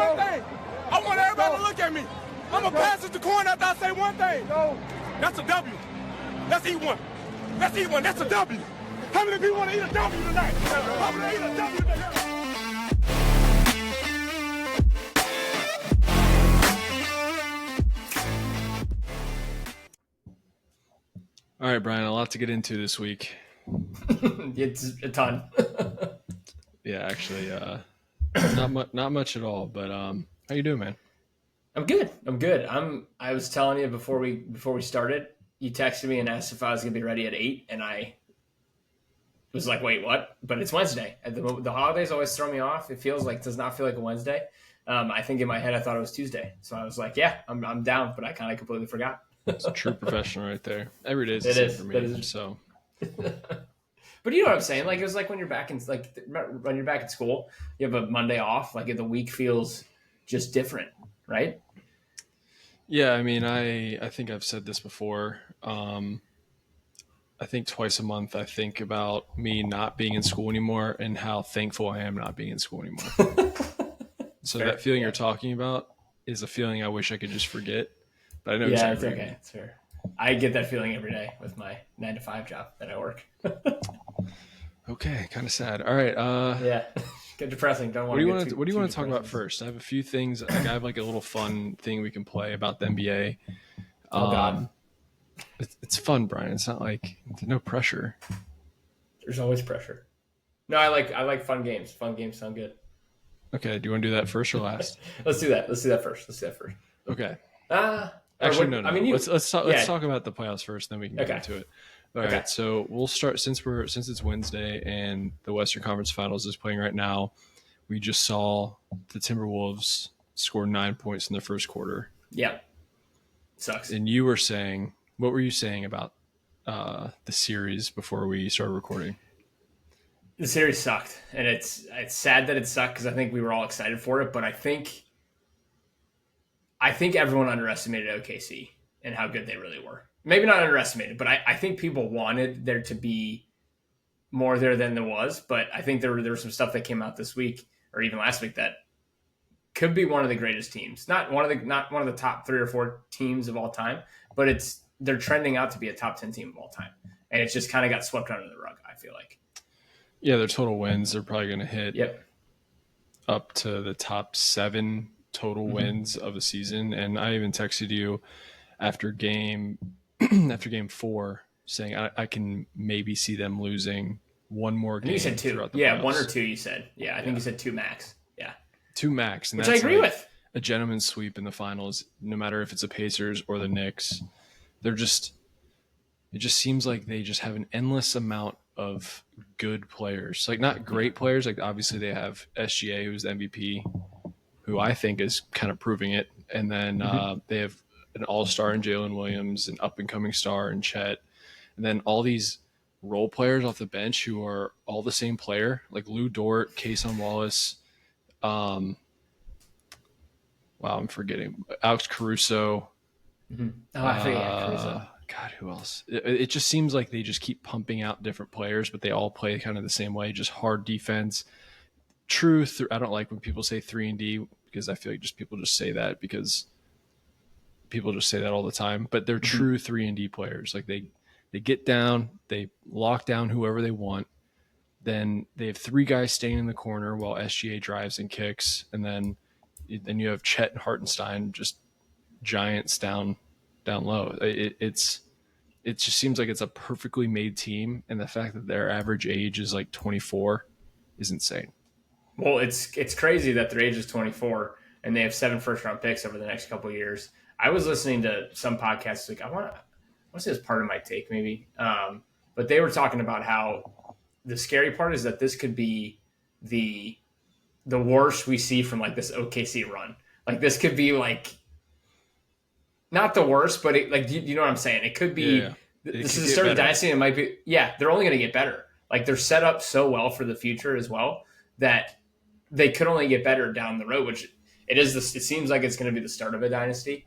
one thing. I want everybody to look at me. I'm going to pass it to coin after I say one thing. That's a W. Let's eat one. Let's eat one. That's a W. How many people want to eat a W tonight? I want to eat a W tonight. All right, Brian, a lot to get into this week. It's a ton. Yeah, actually, not much at all. But how you doing, man? I'm good. I was telling you before we started, you texted me and asked if I was gonna be ready at 8, and I was like, wait, what? But it's Wednesday. The holidays always throw me off. It does not feel like a Wednesday. I think in my head I thought it was Tuesday. So I was like, yeah, I'm down, but I kind of completely forgot. It's a true professional right there. Every day is the same for me. So, but you know what I'm saying? Like, it was like when you're back in school, you have a Monday off. Like, the week feels just different, right? Yeah, I mean, I think I've said this before. I think twice a month I think about me not being in school anymore and how thankful I am not being in school anymore. So Fair. That feeling you're talking about is a feeling I wish I could just forget. But I know yeah, it's okay. It's fair. I get that feeling every day with my 9-to-5 job that I work. Okay, kind of sad. All right. Yeah, get depressing. Don't What want. What do you want to talk about first? I have a few things. Like, I have like a little fun thing we can play about the NBA. Oh God, it's fun, Brian. It's not like there's no pressure. There's always pressure. No, I like fun games. Fun games sound good. Okay, do you want to do that first or last? Let's do that first. Okay. Actually, no. I mean, let's talk about the playoffs first, then we can get into it. All right. So we'll start since it's Wednesday and the Western Conference Finals is playing right now. We just saw the Timberwolves score 9 points in the first quarter. Yeah, sucks. And what were you saying about the series before we started recording? The series sucked, and it's sad that it sucked because I think we were all excited for it, but I think everyone underestimated OKC and how good they really were. Maybe not underestimated, but I think people wanted there to be more there than there was. But I think there was some stuff that came out this week or even last week that could be one of the greatest teams. Not one of the top 3 or 4 teams of all time, but they're trending out to be a top 10 team of all time. And it's just kind of got swept under the rug, I feel like. Yeah, their total wins, they're probably going to hit up to the top 7 total wins of the season. And I even texted you after game 4 saying I can maybe see them losing one more game. You said 2. Yeah, playoffs. 1 or 2 you said. Yeah, I think you said 2 max. Yeah. 2 max. And which I agree with. A gentleman's sweep in the finals, no matter if it's the Pacers or the Knicks. It just seems like they just have an endless amount of good players. Like, not great players. Like, obviously they have SGA, who's the MVP, who I think is kind of proving it. And then they have an all-star in Jalen Williams, an up-and-coming star in Chet. And then all these role players off the bench who are all the same player, like Lou Dort, Cason Wallace. Wow, I'm forgetting. Alex Caruso. Mm-hmm. Oh, I forget Caruso. God, who else? It just seems like they just keep pumping out different players, but they all play kind of the same way, just hard defense. I don't like when people say 3-and-D because I feel like people just say that because people just say that all the time. But they're true 3-and-D players. Like they get down, they lock down whoever they want. Then they have 3 guys staying in the corner while SGA drives and kicks, and then you have Chet and Hartenstein, just giants down low. It just seems like it's a perfectly made team, and the fact that their average age is like 24 is insane. Well, it's crazy that their age is 24 and they have 7 first-round picks over the next couple of years. I was listening to some podcasts, like I want to say it's part of my take maybe, but they were talking about how the scary part is that this could be the worst we see from like this OKC run. Like this could be like not the worst, but do you know what I'm saying? It could be. Yeah. This is the start of dynasty. And it might be. Yeah, they're only going to get better. Like they're set up so well for the future as well that they could only get better down the road. Which it is. It seems like it's going to be the start of a dynasty.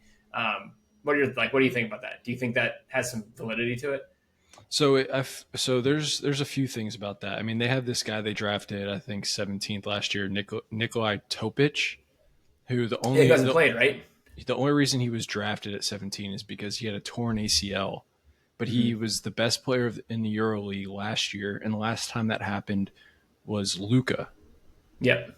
What do you think about that? Do you think that has some validity to it? So there's a few things about that. I mean, they have this guy they drafted, I think 17th last year, Nikolai Topic, who He hasn't played, right? The only reason he was drafted at 17 is because he had a torn ACL, but he was the best player in the EuroLeague last year, and the last time that happened was Luka. Yep.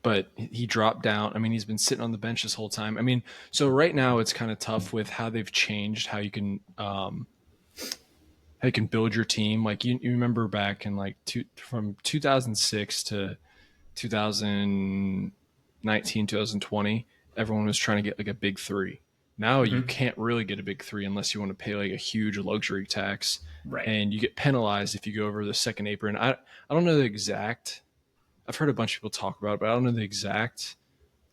But he dropped down. I mean, he's been sitting on the bench this whole time. I mean, so right now it's kind of tough with how they've changed how you can build your team. Like you remember back in like from 2006 to 2019, 2020, everyone was trying to get like a big three. Now you can't really get a big three unless you want to pay like a huge luxury tax, Right. and you get penalized if you go over the second apron. I don't know the exact. I've heard a bunch of people talk about it, but I don't know the exact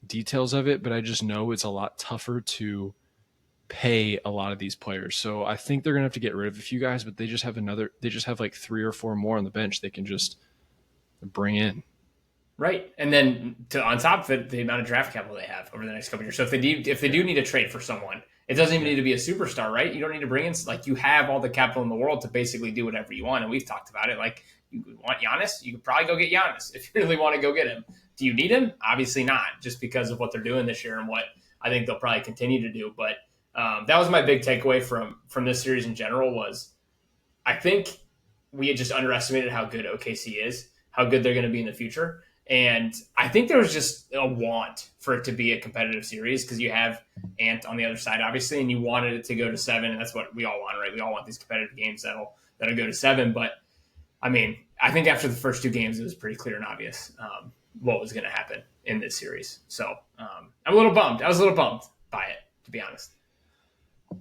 details of it. But I just know it's a lot tougher to pay a lot of these players. So I think they're gonna have to get rid of a few guys, but they just have like 3 or 4 more on the bench they can just bring in. Right. And then on top of it, the amount of draft capital they have over the next couple of years. So if they do need to trade for someone, it doesn't even need to be a superstar, right? You don't need to bring in, like, you have all the capital in the world to basically do whatever you want. And we've talked about it. Like, you want Giannis, you could probably go get Giannis if you really want to go get him. Do you need him? Obviously not, just because of what they're doing this year and what I think they'll probably continue to do. But that was my big takeaway from this series in general was I think we had just underestimated how good OKC is, how good they're going to be in the future. And I think there was just a want for it to be a competitive series because you have Ant on the other side, obviously, and you wanted it to go to 7. And that's what we all want, right? We all want these competitive games that'll go to 7. But I mean, I think after the first 2 games, it was pretty clear and obvious what was going to happen in this series. So I'm a little bummed. I was a little bummed by it, to be honest.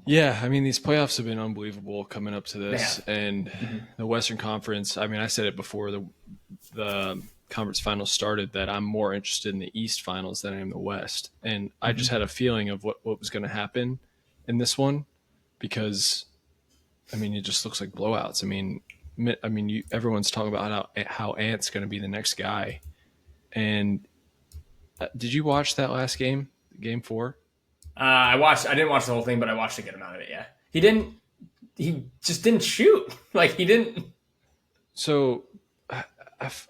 Yeah, I mean, these playoffs have been unbelievable coming up to this. And the Western Conference, I mean, I said it before the conference finals started that I'm more interested in the East finals than I am the West. And I just had a feeling of what was going to happen in this one because, I mean, it just looks like blowouts. I mean, everyone's talking about how Ant's going to be the next guy. And did you watch that last game, Game 4? I didn't watch the whole thing, but I watched a good amount of it. Yeah, he just didn't shoot. Like he didn't. So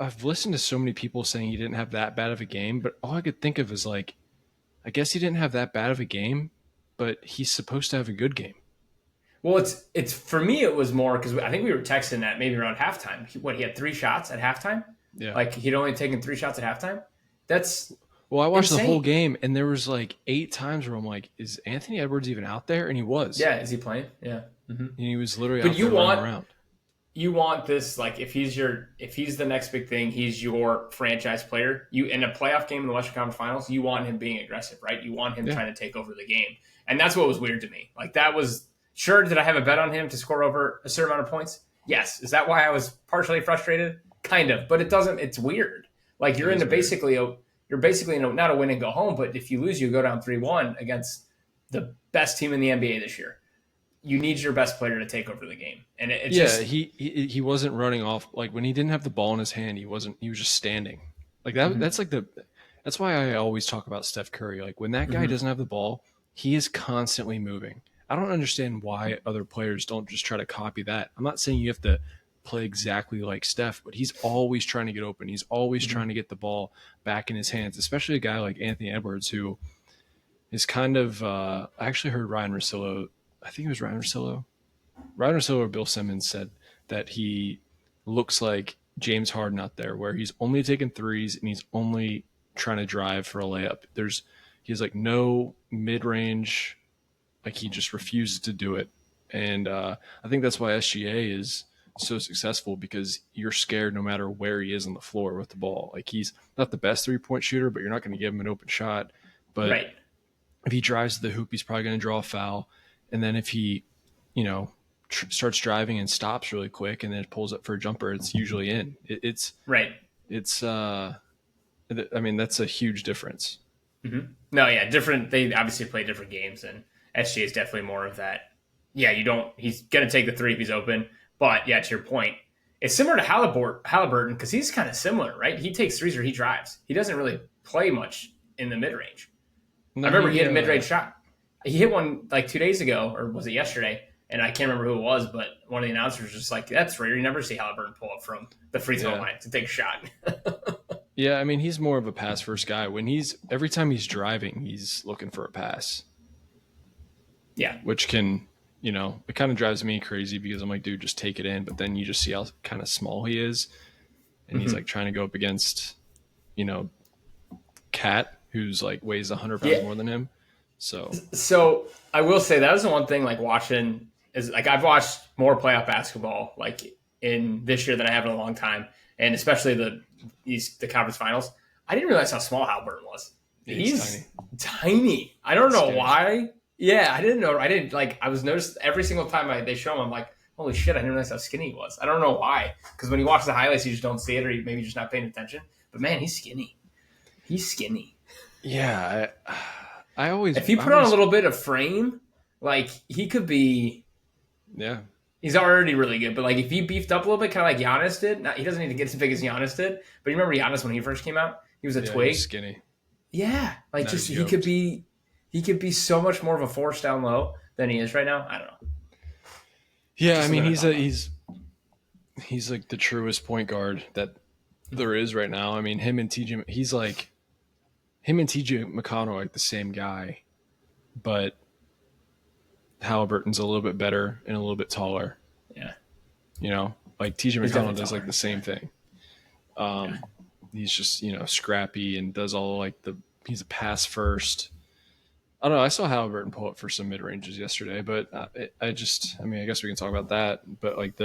I've listened to so many people saying he didn't have that bad of a game, but all I could think of is like, I guess he didn't have that bad of a game, but he's supposed to have a good game. Well, it's for me, it was more because I think we were texting that maybe around halftime. He had 3 shots at halftime. Yeah, like he'd only taken 3 shots at halftime. That's well, I watched insane. The whole game, and there was like 8 times where I'm like, is Anthony Edwards even out there? And he was. Yeah, is he playing? Yeah, and he was literally out there running around. You want this, like, if he's the next big thing, he's your franchise player. You in a playoff game in the Western Conference Finals, you want him being aggressive, right? You want him trying to take over the game, and that's what was weird to me. Like that was sure. Did I have a bet on him to score over a certain amount of points? Yes. Is that why I was partially frustrated? Kind of, but it doesn't. It's weird. Like you're basically not a win and go home, but if you lose, you go down 3-1 against the best team in the NBA this year. You need your best player to take over the game. And he wasn't running off. Like when he didn't have the ball in his hand, he was just standing. Like that. That's why I always talk about Steph Curry. Like when that guy doesn't have the ball, he is constantly moving. I don't understand why other players don't just try to copy that. I'm not saying you have to play exactly like Steph, but he's always trying to get open. He's always trying to get the ball back in his hands, especially a guy like Anthony Edwards, who is kind of I actually heard Ryan Russillo, I think it was Ryan Russillo or Bill Simmons said that he looks like James Harden out there, where he's only taking threes and he's only trying to drive for a layup. He has like no mid-range, like he just refuses to do it. And I think that's why SGA is so successful, because you're scared no matter where he is on the floor with the ball. Like he's not the best 3-point shooter, but you're not going to give him an open shot. But if he drives to the hoop, he's probably going to draw a foul. And then if he, starts driving and stops really quick and then pulls up for a jumper, it's usually in. It's that's a huge difference. Mm-hmm. No, yeah, different. They obviously play different games, and SGA is definitely more of that. Yeah, he's going to take the 3 if he's open. But yeah, to your point, it's similar to Halliburton because he's kind of similar, right? He takes threes or he drives. He doesn't really play much in the mid-range. I remember he hit a mid-range shot. He hit one like 2 days ago, or was it yesterday? And I can't remember who it was, but one of the announcers was just like, that's rare. You never see Halliburton pull up from the free throw line to take a shot. Yeah, I mean, he's more of a pass first guy. Every time he's driving, he's looking for a pass. Yeah. Which can, it kind of drives me crazy because I'm like, dude, just take it in. But then you just see how kind of small he is. And he's like trying to go up against, Cat, who's like weighs 100 pounds more than him. So I will say that was the one thing like watching is like I've watched more playoff basketball like in this year than I have in a long time. And especially the conference finals. I didn't realize how small Halliburton was. He's tiny. I don't know why. Yeah, I didn't know. I was noticed every single time they show him, I'm like, holy shit, I didn't realize how skinny he was. I don't know why. Because when you watch the highlights, you just don't see it, or maybe you're just not paying attention. But man, he's skinny. He's skinny. Yeah. I always. If he put on a little bit of frame, like he could be. Yeah. He's already really good, but like if he beefed up a little bit, kind of like Giannis did. He doesn't need to get as big as Giannis did. But you remember Giannis when he first came out? He was a twig. He was skinny. Yeah, like just he could be so much more of a force down low than he is right now. I don't know. Yeah, I mean he's like the truest point guard that there is right now. I mean him and TJ McConnell are like the same guy, but Halliburton's a little bit better and a little bit taller. Yeah, like TJ McConnell does like the same thing. He's just scrappy and does all like he's a pass first. I don't know. I saw Halliburton pull up for some mid ranges yesterday, but I guess we can talk about that. But like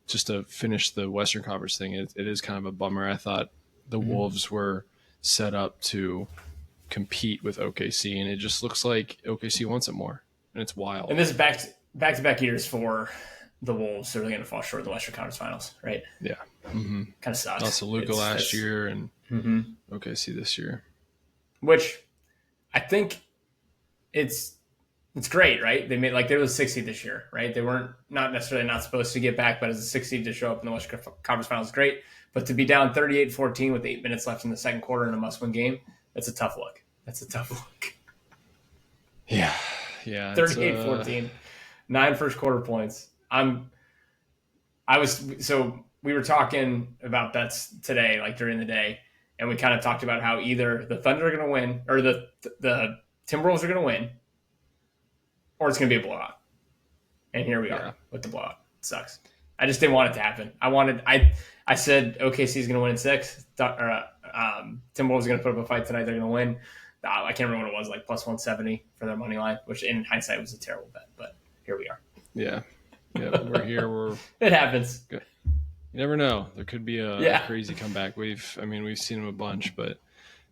just to finish the Western Conference thing, it is kind of a bummer. I thought the Wolves were set up to compete with OKC, and it just looks like OKC wants it more, and it's wild. And this is back to back years for the Wolves. So they're going to fall short of the Western Conference Finals, right? Yeah, kind of sucks. Also, Luka last year and OKC this year, which I think it's great, right? They made they were the 6th seed this year, right? They weren't not necessarily not supposed to get back, but as a 6th seed to show up in the Western Conference Finals is great. But to be down 38-14 with 8 minutes left in the second quarter in a must-win game, that's a tough look. Yeah. 38-14, 9 first quarter points. We were talking about bets today, like during the day, and we kind of talked about how either the Thunder are going to win or the Timberwolves are going to win, or it's going to be a blowout. And here we are with the blowout. It sucks. I just didn't want it to happen. I said OKC is going to win in 6. Timberwolves are going to put up a fight tonight. They're going to win. I can't remember what it was, like plus 170 for their money line, which in hindsight was a terrible bet, but here we are. Yeah, we're here. It happens. Good. You never know. There could be a crazy comeback. We've seen them a bunch, but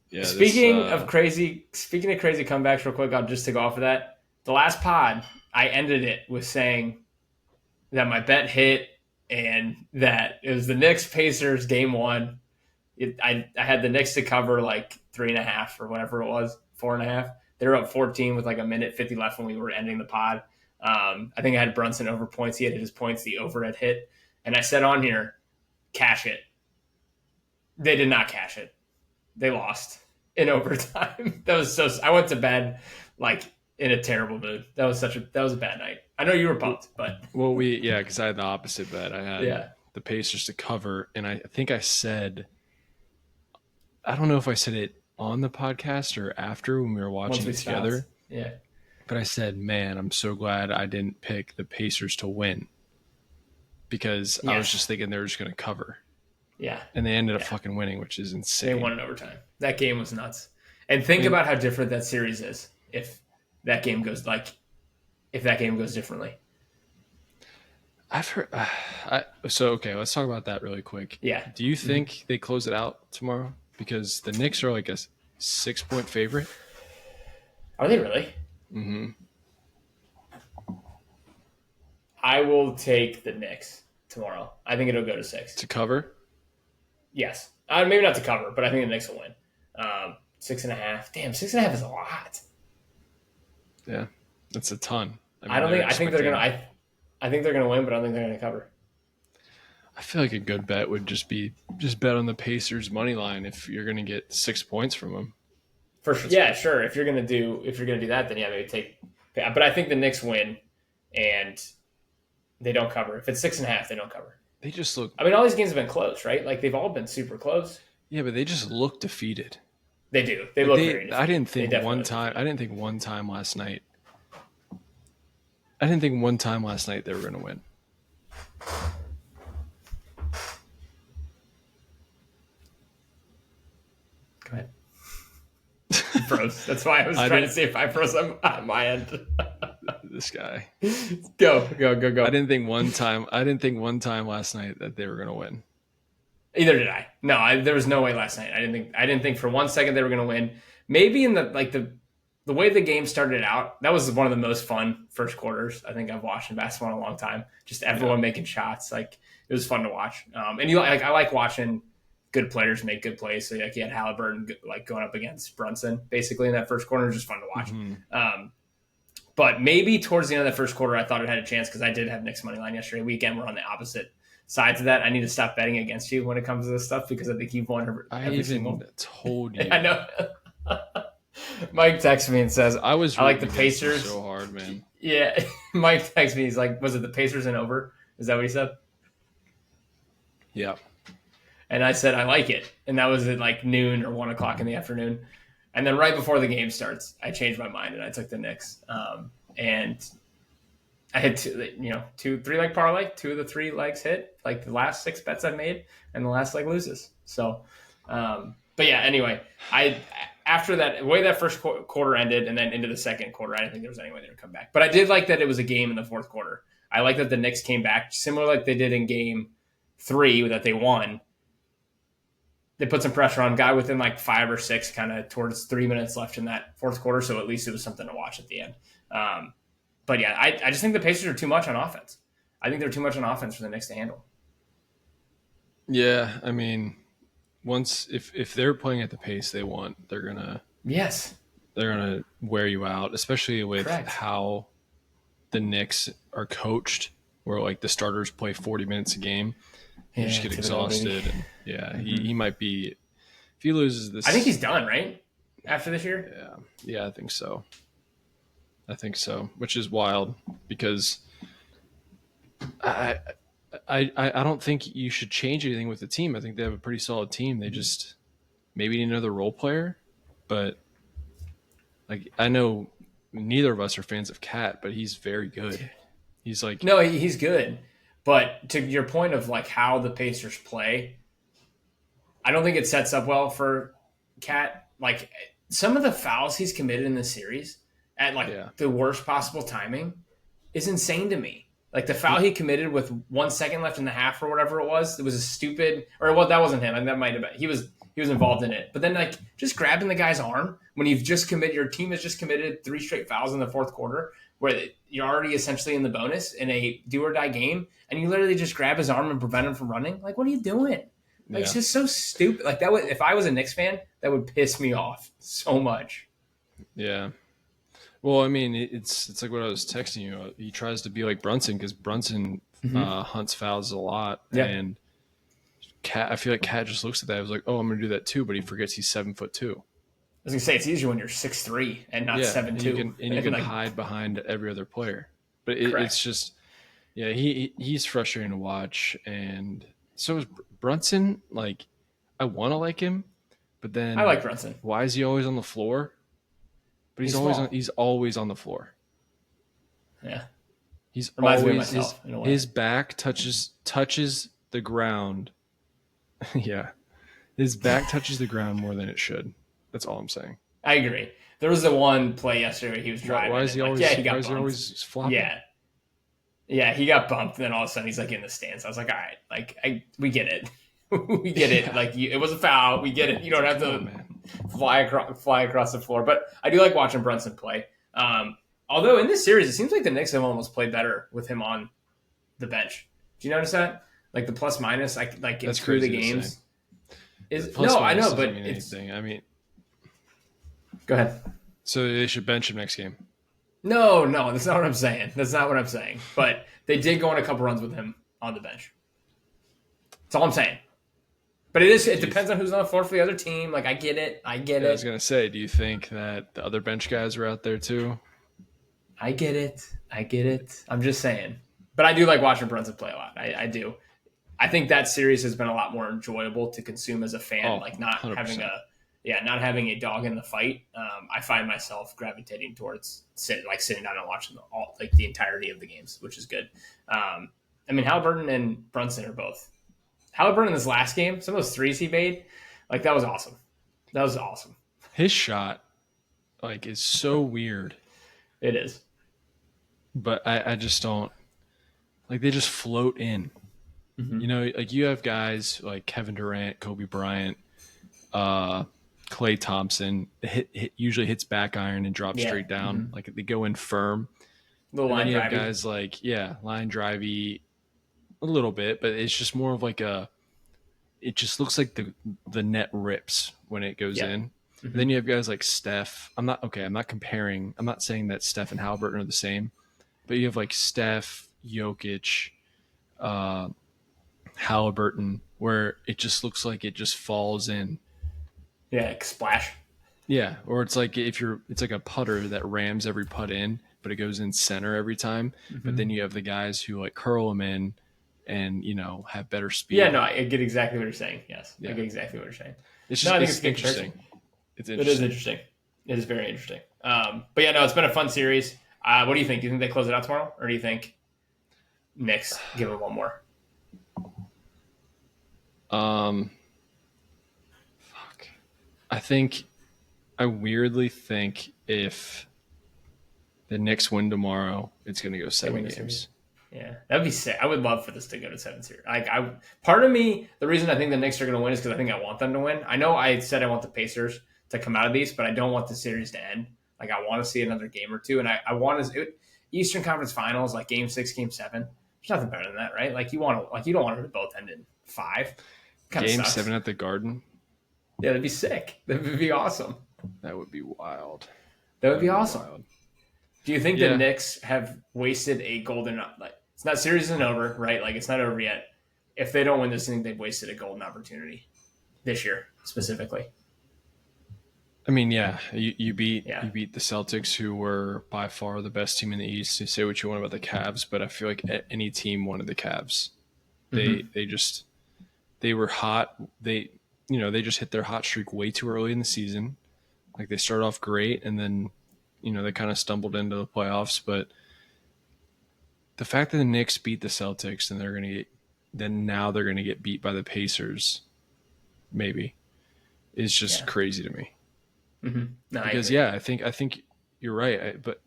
yeah. Speaking of crazy comebacks, real quick, I'll just to go off of that. The last pod, I ended it with saying that my bet hit and that it was the Knicks Pacers game 1. I had the Knicks to cover like 3.5 or whatever it was, 4.5. They were up 14 with like a minute 50 left when we were ending the pod. I think I had Brunson over points. He had his points. The over had hit. And I said on here, cash it. They did not cash it. They lost in overtime. I went to bed like in a terrible mood. That was a bad night. I know you were pumped, but because I had the opposite bet. I had the Pacers to cover, and I think I said, I don't know if I said it on the podcast or after when we were watching it together. Yeah. But I said, man, I'm so glad I didn't pick the Pacers to win because I was just thinking they were just going to cover. Yeah. And they ended up fucking winning, which is insane. They won in overtime. That game was nuts. And think about how different that series is if that game goes differently. I've heard. Okay, let's talk about that really quick. Yeah. Do you think they close it out tomorrow? Because the Knicks are like a 6-point favorite. Are they really? Mm-hmm. I will take the Knicks tomorrow. I think it'll go to 6. To cover? Yes. Maybe not to cover, but I think the Knicks will win. 6.5. Damn, 6.5 is a lot. Yeah, that's a ton. I think they're gonna win, but I don't think they're gonna cover. I feel like a good bet would just bet on the Pacers money line if you're gonna get 6 points from them. For sure. Yeah, sure. If you're gonna do that, then maybe take. But I think the Knicks win, and they don't cover. If it's 6.5, they don't cover. They just look. I mean, all these games have been close, right? Like they've all been super close. Yeah, but they just look defeated. They do. They look very defeated. I didn't think one time last night. I didn't think one time last night they were going to win. Go ahead. You froze. That's why I was trying to see if I froze on my end. This guy. Go. I didn't think one time last night that they were going to win. Either did I. No, there was no way last night. I didn't think for 1 second they were going to win. Maybe in the way the game started out, that was one of the most fun first quarters I think I've watched in basketball in a long time. Just everyone making shots. Like, it was fun to watch. And I like watching good players make good plays. So like you had Halliburton like going up against Brunson basically in that first quarter. It was just fun to watch. Mm-hmm. But maybe towards the end of the first quarter, I thought it had a chance because I did have Knicks money line yesterday. We again were on the opposite sides of that. I need to stop betting against you when it comes to this stuff because I think you've won every single. Told you. I know. Mike texts me and says, I like the Pacers so hard, man. Yeah. Mike texts me. He's like, was it the Pacers and over? Is that what he said? Yeah. And I said, I like it. And that was at like noon or 1 o'clock in the afternoon. And then right before the game starts, I changed my mind and I took the Knicks. And I had two 3-leg parlay. 2 of the 3 legs hit. Like the last 6 bets I made, and the last leg loses. So, but yeah. Anyway, after that, the way that first quarter ended, and then into the second quarter, I didn't think there was any way they would come back. But I did like that it was a game in the fourth quarter. I like that the Knicks came back similar like they did in Game 3 that they won. They put some pressure on guy within like 5 or 6, kind of towards 3 minutes left in that fourth quarter. So at least it was something to watch at the end. But yeah, I just think the Pacers are too much on offense. I think they're too much on offense for the Knicks to handle. Yeah, I mean, if they're playing at the pace they want, they're gonna wear you out, especially with how the Knicks are coached, where like the starters play 40 minutes a game. You just get exhausted, and he might be. If he loses this, I think he's done, right? After this year, yeah, I think so, which is wild because I don't think you should change anything with the team. I think they have a pretty solid team. They just maybe need another role player, but like I know neither of us are fans of Cat, but he's very good. He's like he's good. But to your point of like how the Pacers play, I don't think it sets up well for Cat. Like some of the fouls he's committed in this series at the worst possible timing is insane to me. Like the foul he committed with 1 second left in the half or whatever it was a stupid, or well, that wasn't him. And that might have been, he was involved in it. But then like just grabbing the guy's arm when your team has just committed 3 straight fouls in the fourth quarter, where you're already essentially in the bonus in a do or die game, and you literally just grab his arm and prevent him from running. Like, what are you doing? Like, it's just so stupid. Like that would, if I was a Knicks fan, that would piss me off so much. Yeah. Well, I mean, it's like what I was texting you. He tries to be like Brunson because Brunson hunts fouls a lot, and Cat. I feel like Cat just looks at that. I was like, oh, I'm going to do that too, but he forgets he's 7'2". I was gonna say it's easier when you're 6'3" and not 7'2". And you can hide behind every other player. But it's just, he's frustrating to watch, and so is Brunson. Like, I want to like him, but then I like Brunson. Why is he always on the floor? But he's always on the floor. Yeah, he's Reminds always me of myself, in a way. His back touches the ground. Yeah, his back touches the ground more than it should. That's all I'm saying. I agree. There was the one play yesterday where he was driving. Why is he always flopping? Yeah, he got bumped, and then all of a sudden he's like in the stands. I was like, all right, we get it. We get it. Like it was a foul. We get it. You don't have to fly across the floor. But I do like watching Brunson play. Although in this series, it seems like the Knicks have almost played better with him on the bench. Do you notice that? Like the plus minus, that's through the games. I know, but it's anything. I mean, go ahead. So they should bench him next game. No, that's not what I'm saying. But they did go on a couple runs with him on the bench. That's all I'm saying. But it depends on who's on the floor for the other team. Like, I get it. I was going to say, do you think that the other bench guys are out there too? I get it. I'm just saying. But I do like watching Brunson play a lot. I do. I think that series has been a lot more enjoyable to consume as a fan, like not 100%. not having a dog in the fight. I find myself gravitating towards sitting down and watching the entirety of the games, which is good. I mean, Halliburton and Brunson are both. Halliburton in this last game, some of those threes he made, like that was awesome. That was awesome. His shot, like, is so weird. It is. But I just don't like. They just float in. Mm-hmm. You know, like you have guys like Kevin Durant, Kobe Bryant, Klay Thompson. Usually hits back iron and drops straight down. Mm-hmm. Like they go in firm. Little line drive. You have guys like line drivey a little bit, but it's just more of like it just looks like the net rips when it goes in. Mm-hmm. Then you have guys like Steph. I'm not comparing. I'm not saying that Steph and Halliburton are the same, but you have like Steph, Jokic, Halliburton, where it just looks like it just falls in. Yeah, like splash. Yeah, or it's like it's like a putter that rams every putt in, but it goes in center every time. Mm-hmm. But then you have the guys who like curl them in and, have better speed. Yeah, no, I get exactly what you're saying. Yes, yeah. I get exactly what you're saying. It's just, I think it's interesting. It's interesting. It is interesting. It is very interesting. But yeah, no, it's been a fun series. What do you think? Do you think they close it out tomorrow? Or do you think Knicks give it one more? I weirdly think if the Knicks win tomorrow, it's going to go 7 games. Yeah, that'd be sick. I would love for this to go to 7 series. Part of me, the reason I think the Knicks are going to win is because I think I want them to win. I know I said I want the Pacers to come out of these, but I don't want the series to end. Like I want to see another game or two, and I want to Eastern Conference Finals, like Game 6, Game 7. There's nothing better than that, right? Like you don't want them to both end in 5. Game 7 at the Garden. Yeah, that'd be sick. That would be awesome. That would be wild. That would be awesome. Wild. Do you think the Knicks have wasted a golden it's not series isn't over, right? Like it's not over yet. If they don't win this, I think they've wasted a golden opportunity this year specifically. I mean, yeah, you beat the Celtics, who were by far the best team in the East. You say what you want about the Cavs, but I feel like any team wanted the Cavs. They were hot. They just hit their hot streak way too early in the season. Like they started off great, and then they kind of stumbled into the playoffs. But the fact that the Knicks beat the Celtics and now they're gonna get beat by the Pacers, maybe, is just crazy to me. Mm-hmm. No, because I think you're right, but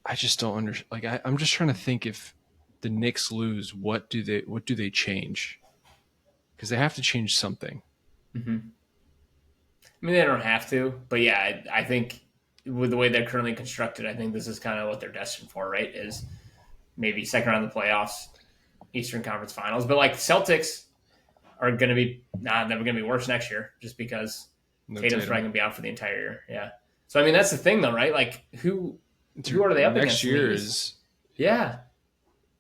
I just don't understand. Like I'm just trying to think, if the Knicks lose, what do they change? Because they have to change something. Mm-hmm. I mean, they don't have to, but yeah, I think with the way they're currently constructed, I think this is kind of what they're destined for, right? Is maybe second round of the playoffs, Eastern Conference Finals. But like Celtics are going to be never going to be worse next year, just because Tatum's probably going to be out for the entire year. Yeah. So I mean, that's the thing, though, right? Like who are they up against? Next year is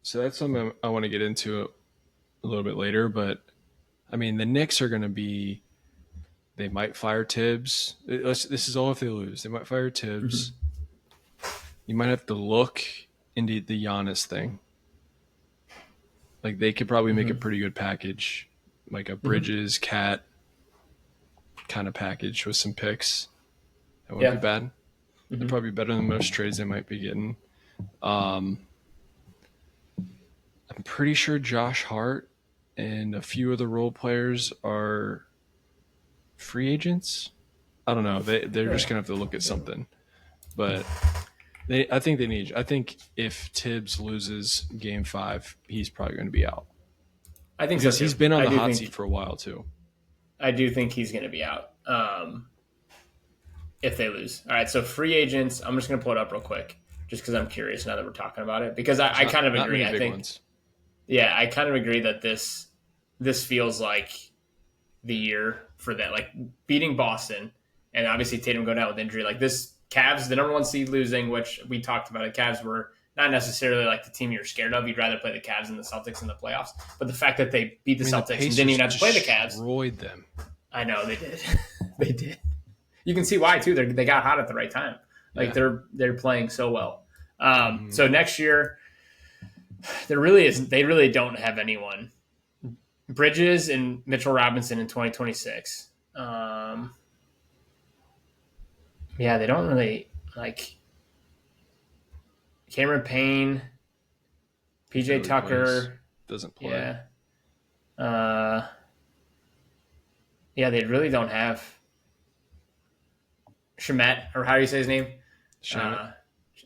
So that's something I want to get into a little bit later, but I mean, the Knicks are going to be. They might fire Tibbs. This is all if they lose. They might fire Tibbs. Mm-hmm. You might have to look into the Giannis thing. Like they could probably make a pretty good package, like a Bridges, Cat kind of package with some picks. That wouldn't be bad. Mm-hmm. They're probably better than most trades they might be getting. I'm pretty sure Josh Hart and a few of the role players are free agents. I don't know. They're just gonna have to look at something, but I think if Tibbs loses Game 5, he's probably going to be out. I think because he's been on the hot seat for a while too. I do think he's going to be out if they lose. All right, so free agents. I'm just going to pull it up real quick, just because I'm curious now that we're talking about it. Because I kind of agree. I think, I kind of agree that this feels like the year for that, like beating Boston, and obviously Tatum going out with injury. Like this, Cavs, the number 1 seed losing, which we talked about. The Cavs were not necessarily like the team you're scared of. You'd rather play the Cavs than the Celtics in the playoffs. But the fact that they beat the Celtics and didn't even have to play the Cavs, destroyed them. I know they did. They did. You can see why too. They got hot at the right time. Like they're playing so well. So next year, they really don't have anyone Bridges and Mitchell Robinson in 2026. Yeah, they don't really like Cameron Payne, PJ Tucker. Doesn't play. Yeah. Yeah, they really don't have Shamet, or how do you say his name? Shamet.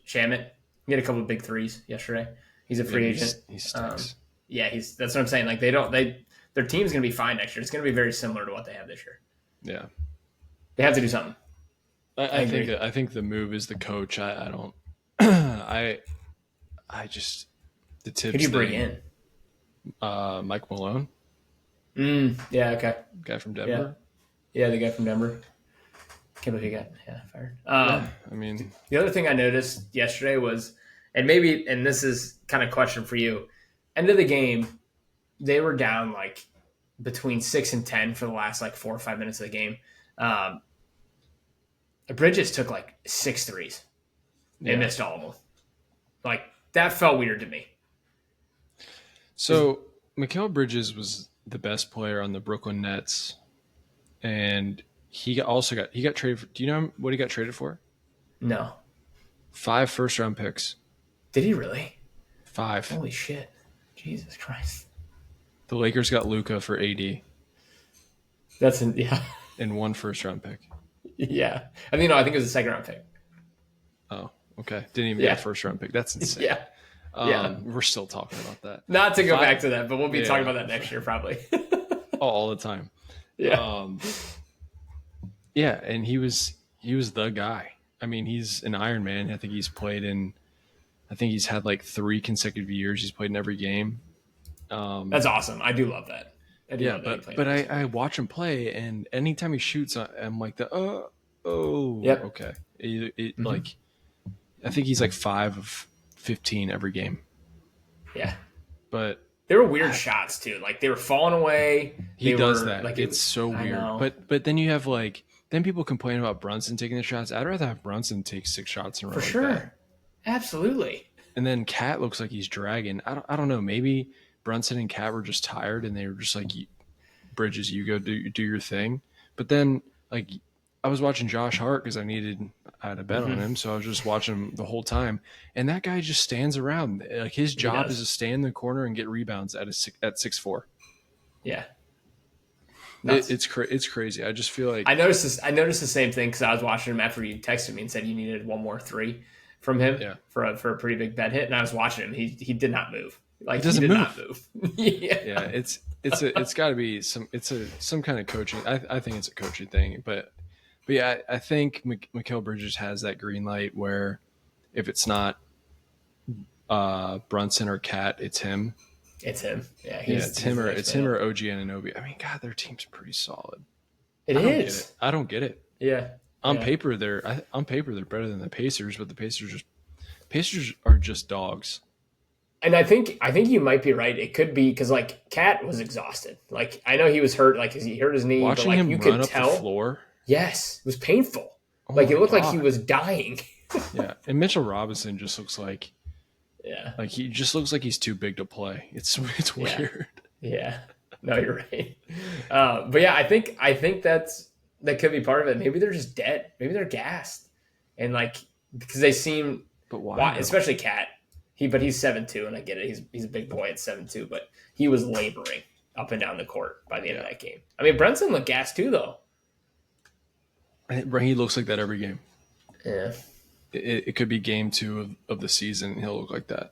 He had a couple of big threes yesterday. He's a free agent. He stinks. That's what I'm saying. Like their team's gonna be fine next year. It's gonna be very similar to what they have this year. Yeah. They have to do something. I think the move is the coach. I don't I just the tips. Who do you bring in? Mike Malone. Yeah, okay. Guy from Denver. Yeah, the guy from Denver. Can't believe he got fired. I mean, the other thing I noticed yesterday was, and this is kind of a question for you, end of the game, they were down like between 6 and 10 for the last like 4 or 5 minutes of the game. Bridges took like 6 threes. They missed all of them. Like, that felt weird to me. So Mikal Bridges was the best player on the Brooklyn Nets, and he got traded for, do you know what he got traded for? No. 5 first-round picks. Did he really? 5. Holy shit. Jesus Christ. The Lakers got Luka for AD. And 1 first-round pick. Yeah. I think it was a 2nd round pick. Oh, okay. Didn't even get a first-round pick. That's insane. We're still talking about that. Not to go back to that, but we'll be talking about that next year probably. all the time. Yeah. And he was the guy. I mean, he's an Iron Man. I think he's had like 3 consecutive years. He's played in every game. That's awesome. I do love that. But I watch him play, and anytime he shoots, I'm like okay. Like, I think he's like 5 of 15 every game. Yeah. But they were weird shots too. Like, they were falling away. He does that. Like, it's so weird. But then you have like, then people complain about Brunson taking the shots. I'd rather have Brunson take 6 shots in a row. For sure. Absolutely. And then Cat looks like he's dragging. I don't know. Maybe Brunson and Cat were just tired, and they were just like, Bridges, you go do your thing. But then, like, I was watching Josh Hart because I had a bet on him, so I was just watching him the whole time. And that guy just stands around. Like, his job is to stand in the corner and get rebounds at 6'4". Yeah. It's crazy. I just feel like I noticed the same thing because I was watching him after you texted me and said you needed 1 more 3 from him for a pretty big bet hit, and I was watching him. He did not move. Like, he did not move. Yeah, it's got to be some kind of coaching. I think it's a coaching thing, but yeah, I think Mikal Bridges has that green light where if it's not Brunson or Cat, it's him. It's him. Yeah, it's him or OG Anunoby. I mean, God, their team's pretty solid. I don't get it. Yeah. On paper, they're better than the Pacers, but the Pacers are just dogs. And I think you might be right. It could be because, like, Cat was exhausted. Like, I know he was hurt. Like, he hurt his knee. Watching but, like, him you run could up tell. The floor. Yes, it was painful. Oh, like, it looked like he was dying. Yeah, and Mitchell Robinson just looks like, yeah, like he just looks like he's too big to play. It's weird. Yeah, no, you're right. But yeah, I think that could be part of it. Maybe they're just dead. Maybe they're gassed, and like because they seem. But why? Especially Cat. But he's 7'2", and I get it. He's a big boy at 7'2", but he was laboring up and down the court by the end of that game. I mean, Brunson looked gassed too, though. He looks like that every game. Yeah. It could be game 2 of the season, and he'll look like that.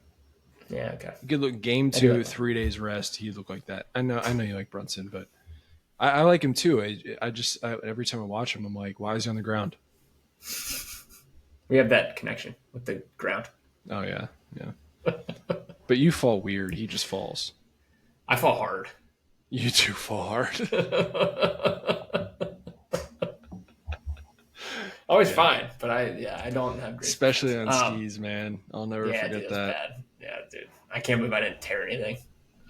Yeah, okay. You could look game 2, 3 days rest, he'd look like that. I know you like Brunson, but I like him too. I every time I watch him, I'm like, why is he on the ground? We have that connection with the ground. Oh, yeah. But you fall weird. He just falls. I fall hard. You do fall hard. Always fine, but I don't have great. Especially on skis, man. I'll never forget dude, that. Bad. Yeah, dude. I can't believe I didn't tear anything.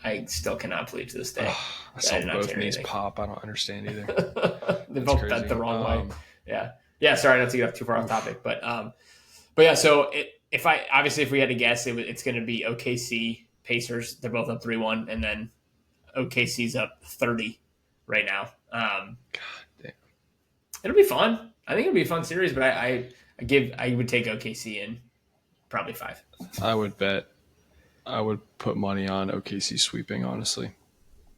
I still cannot believe to this day. I saw both knees pop. I don't understand either. They both bent the wrong way. Yeah. Sorry, not to get off too far off topic, but yeah. So if we had to guess, it's going to be OKC, Pacers. They're both up 3-1, and then OKC's up 30 right now. God damn. It'll be fun. I think it'll be a fun series, but I would take OKC in probably 5. I would put money on OKC sweeping, honestly.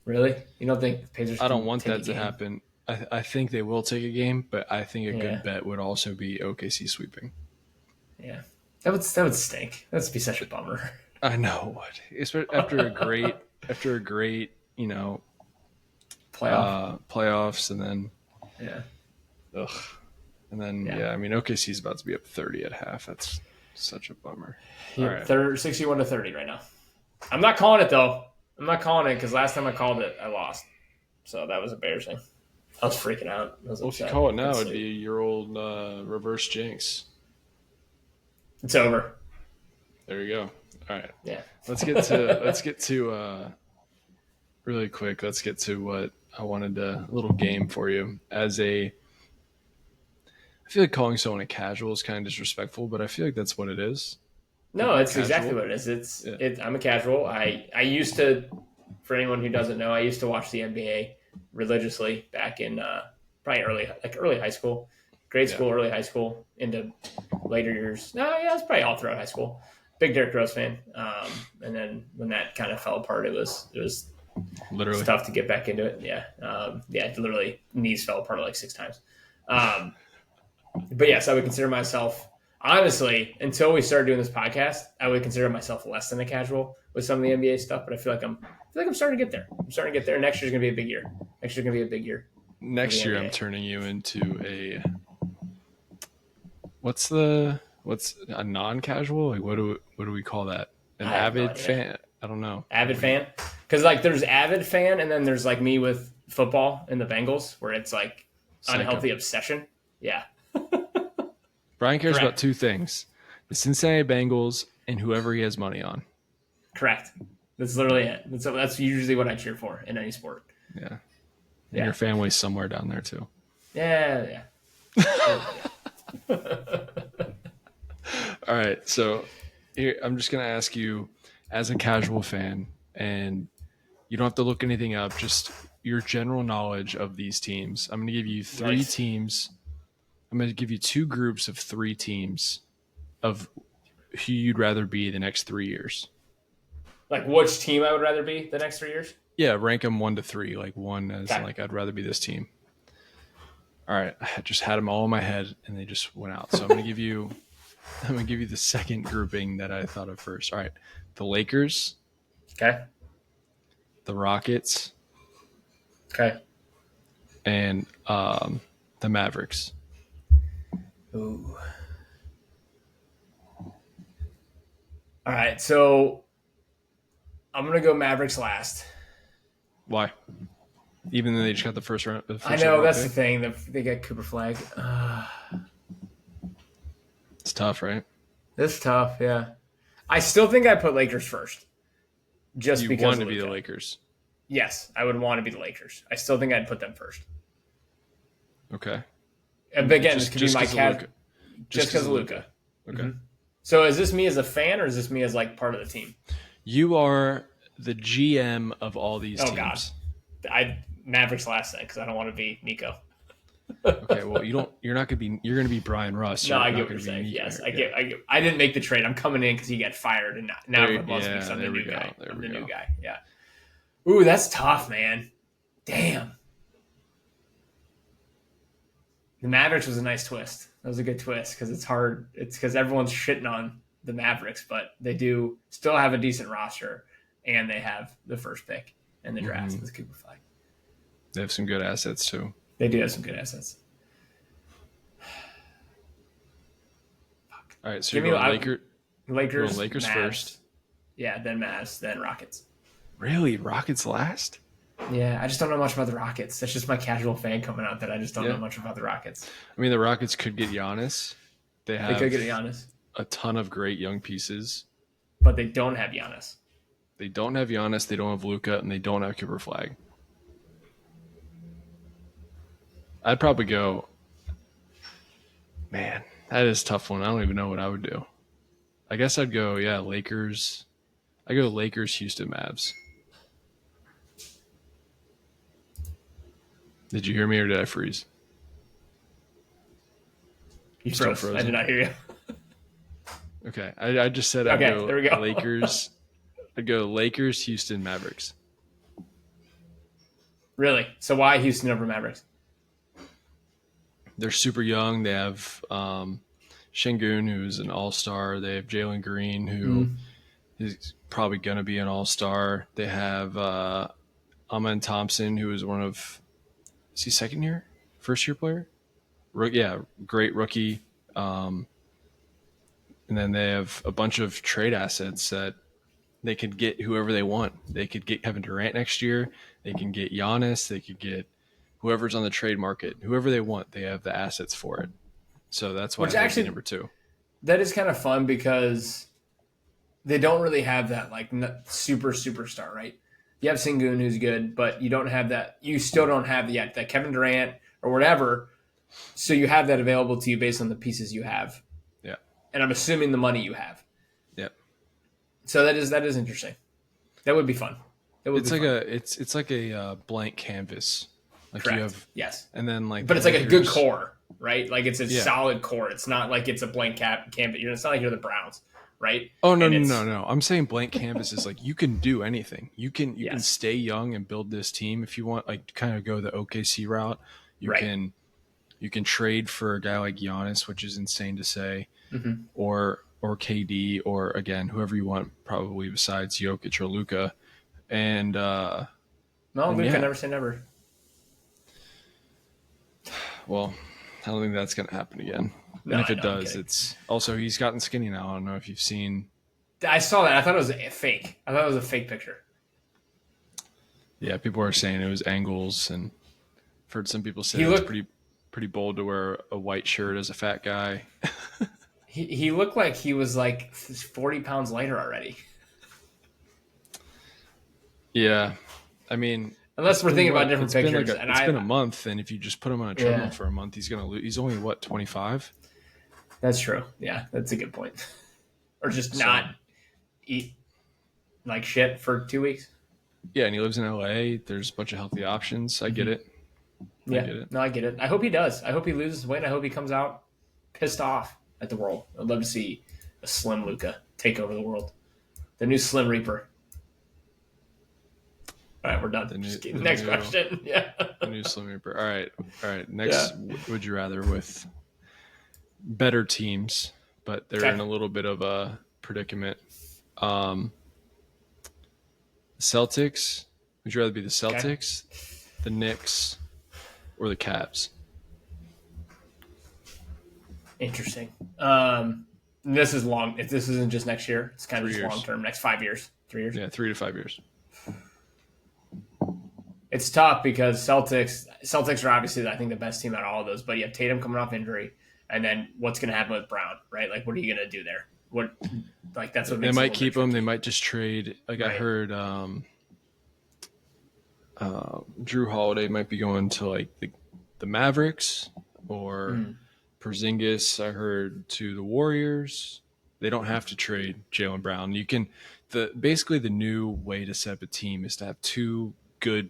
Really? You don't think the Pacers? I don't want take that to happen. I think they will take a game, but I think a good bet would also be OKC sweeping. Yeah, that would stink. That would be such a bummer. I know. After a great playoffs, and then I mean OKC's about to be up 30 at half. That's such a bummer. All right. 61-30 right now. I'm not calling it though. I'm not calling it because last time I called it, I lost. So that was embarrassing. I was freaking out. Well, if you call it now, it'd be your old reverse jinx. It's over. There you go. All right. Yeah. Let's get to really quick. Let's get to what I wanted a little game for you. I feel like calling someone a casual is kind of disrespectful, but I feel like that's what it is. No, it's exactly what it is. I'm a casual. I used to, for anyone who doesn't know, I used to watch the NBA religiously back in probably early high school, grade school, early high school, into later years. No, yeah, it's probably all throughout high school. Big Derrick Rose fan. And then when that kind of fell apart, it was literally tough to get back into it. Yeah. Literally knees fell apart like 6 times. But yes, I would consider myself, honestly, until we started doing this podcast, I would consider myself less than a casual with some of the NBA stuff. But I feel like I'm starting to get there. Next year's gonna be a big year. Next year, I'm turning you into what's a non-casual? Like what do we call that? An avid fan? I don't know. Avid fan? Because like there's avid fan, and then there's like me with football and the Bengals, where it's like unhealthy obsession. Yeah. Brian cares about 2 things: the Cincinnati Bengals and whoever he has money on. Correct. That's literally it. That's usually what I cheer for in any sport. Yeah. And your family's somewhere down there too. Yeah. All right. So here, I'm just going to ask you as a casual fan, and you don't have to look anything up, just your general knowledge of these teams. I'm going to give you 3 teams. I'm going to give you 2 groups of 3 teams of who you'd rather be the next 3 years. Like which team I would rather be the next 3 years? Yeah, rank them 1 to 3. Like 1 as like I'd rather be this team. All right, I just had them all in my head and they just went out. So I'm going to give you the second grouping that I thought of first. All right, the Lakers. Okay. The Rockets. Okay. And the Mavericks. Ooh. All right, so I'm gonna go Mavericks last. Why? Even though they just got the first round. I know that's the thing. They got Cooper Flag. It's tough, right? It's tough. Yeah. I still think I put Lakers first. Just you because want to be the Lakers. Yes, I would want to be the Lakers. I still think I'd put them first. Okay. And again, this could be my cat. Just because of Luka. Okay. Mm-hmm. So is this me as a fan or is this me as like part of the team? You are the GM of all these teams. Oh God, Mavericks last night because I don't want to be Nico. Okay, well you're not gonna be. You're gonna be Brian Russ. No, I get what you're saying. Yes, I get. I didn't make the trade. I'm coming in because he got fired, and now everyone loves me because I'm the new guy. I'm the new guy. Yeah. Ooh, that's tough, man. Damn. The Mavericks was a nice twist. That was a good twist because it's hard. It's because everyone's shitting on the Mavericks, but they do still have a decent roster, and they have the first pick in the draft with Cooper Flag. They have some good assets too. They do have some good assets. All right, so you're going Lakers Mavs. First. Yeah, then Mavs, then Rockets. Really? Rockets last? Yeah, I just don't know much about the Rockets. That's just my casual fan coming out that I just don't know much about the Rockets. I mean, the Rockets could get Giannis. They could get Giannis. A ton of great young pieces. But they don't have Giannis. They don't have Giannis, they don't have Luka, and they don't have Cooper Flag. I'd probably go, man, that is a tough one. I don't even know what I would do. I guess I'd go, Lakers. I go Lakers, Houston, Mavs. Did you hear me or did I freeze? You Still froze. I frozen? did not hear you. Okay. I just said I'd Okay, go there we go. Lakers. I'd go Lakers, Houston, Mavericks. Really? So why Houston over Mavericks? They're super young. They have Şengün, who's an all-star. They have Jalen Green, who is probably going to be an all-star. They have Amen Thompson, who is one of – is he second year? First-year player? Yeah, great rookie. And then they have a bunch of trade assets that they could get whoever they want. They could get Kevin Durant next year. They can get Giannis. They could get whoever's on the trade market. Whoever they want, they have the assets for it. So that's why they're actually number 2. That is kind of fun because they don't really have that like superstar, right? You have Şengün, who's good, but you don't have that. You still don't have that Kevin Durant or whatever. So you have that available to you based on the pieces you have. Yeah. And I'm assuming the money you have. Yeah. So that is interesting. That would be fun. It's like a blank canvas. Like Correct. you have yes. And then like but it's like a good core, right? Like it's a solid core. It's not like it's a blank canvas. It's not like you're the Browns, right? Oh no. I'm saying blank canvas is like you can do anything. You can stay young and build this team if you want. Like kind of go the OKC route. You can trade for a guy like Giannis, which is insane to say, or KD, or again whoever you want, probably besides Jokic or Luka. And no, Luka, never say never. Well, I don't think that's going to happen again. No, and if it does, it's also he's gotten skinny now. I don't know if you've seen. I saw that. I thought it was fake. I thought it was a fake picture. Yeah, people are saying it was angles, and I've heard some people say it's pretty bold to wear a white shirt as a fat guy. he looked like he was like 40 pounds lighter already. Yeah, I mean. Unless we're thinking about different pictures. It's been a month, and if you just put him on a treadmill for a month, he's going to lose. He's only, 25? That's true. Yeah, that's a good point. Or just not eat like shit for 2 weeks. Yeah, and he lives in L.A. There's a bunch of healthy options. I get it. I get it. I hope he does. I hope he loses weight. I hope he comes out pissed off at the world. I'd love to see a slim Luka take over the world. The new Slim Reaper. All right, we're done. Next question. Yeah. The new Slim Reaper. All right. Next, would you rather with better teams, but they're in a little bit of a predicament. Celtics. Would you rather be the Celtics, the Knicks, or the Cavs? Interesting. This is long. If this isn't just next year, it's kind of just long term. Next 5 years, 3 years. Yeah, 3 to 5 years. It's tough because Celtics are obviously, I think, the best team out of all of those. But you have Tatum coming off injury, and then what's going to happen with Brown, right? Like, what are you going to do there? That's what they might keep him. They might just trade. Like I heard, Drew Holiday might be going to like the Mavericks or Porzingis. I heard to the Warriors. They don't have to trade Jaylen Brown. You can. Basically the new way to set up a team is to have 2 good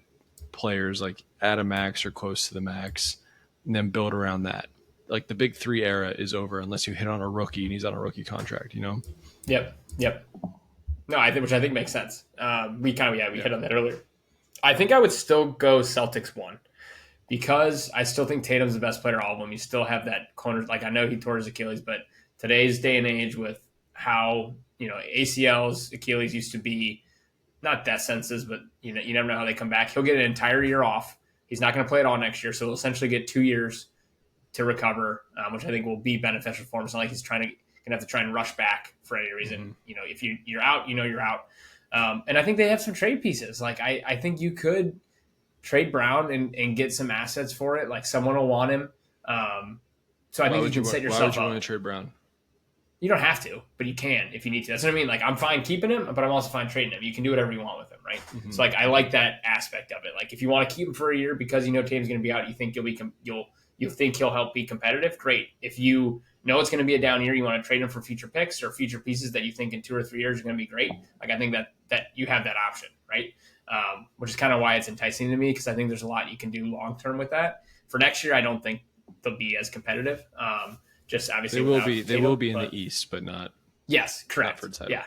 players like at a max or close to the max, and then build around that. Like the big 3 era is over unless you hit on a rookie and he's on a rookie contract, you know? Yep. No, which I think makes sense. We hit on that earlier. I think I would still go Celtics 1 because I still think Tatum's the best player of all of them. You still have that corner. Like I know he tore his Achilles, but today's day and age with how, ACLs, Achilles used to be not death sentences, but you never know how they come back. He'll get an entire year off. He's not going to play it all next year, so he'll essentially get 2 years to recover, which I think will be beneficial for him. It's not like he's going to have to try and rush back for any reason. If you're out, you're out. And I think they have some trade pieces. Like I think you could trade Brown and get some assets for it. Like someone will want him. So I think you can set yourself up. Why would you want to trade Brown? You don't have to, but you can if you need to. That's what I mean. Like I'm fine keeping him, but I'm also fine trading him. You can do whatever you want with him, right? Mm-hmm. So like I like that aspect of it. Like if you want to keep him for a year because Tatum's going to be out, you think you think he'll help be competitive. Great. If you know it's going to be a down year, you want to trade him for future picks or future pieces that you think in 2 or 3 years are going to be great. Like, I think that you have that option, right? Which is kind of why it's enticing to me, because I think there's a lot you can do long term with that. For next year, I don't think they'll be as competitive. Just obviously they will be in the East, but not. Yes, correct. Yeah,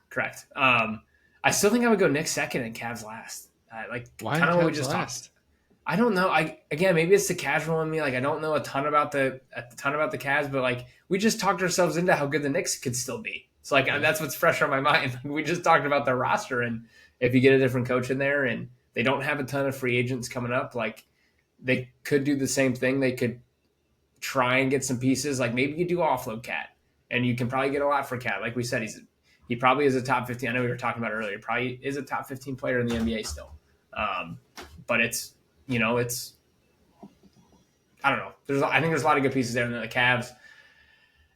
correct. I still think I would go Knicks second and Cavs last. Why kind of what we Cavs just last? talked. I don't know. Again, maybe it's the casual in me. Like, I don't know a ton about the Cavs, but like, we just talked ourselves into how good the Knicks could still be. So like, that's what's fresh on my mind. We just talked about their roster, and if you get a different coach in there, and they don't have a ton of free agents coming up, like, they could do the same thing. They could try and get some pieces. Like, maybe you do offload Cat, and you can probably get a lot for Cat. Like we said, he probably is a top 15. I know we were talking about it earlier. Probably is a top 15 player in the NBA still. But it's I don't know. I think there's a lot of good pieces there. And then the Cavs,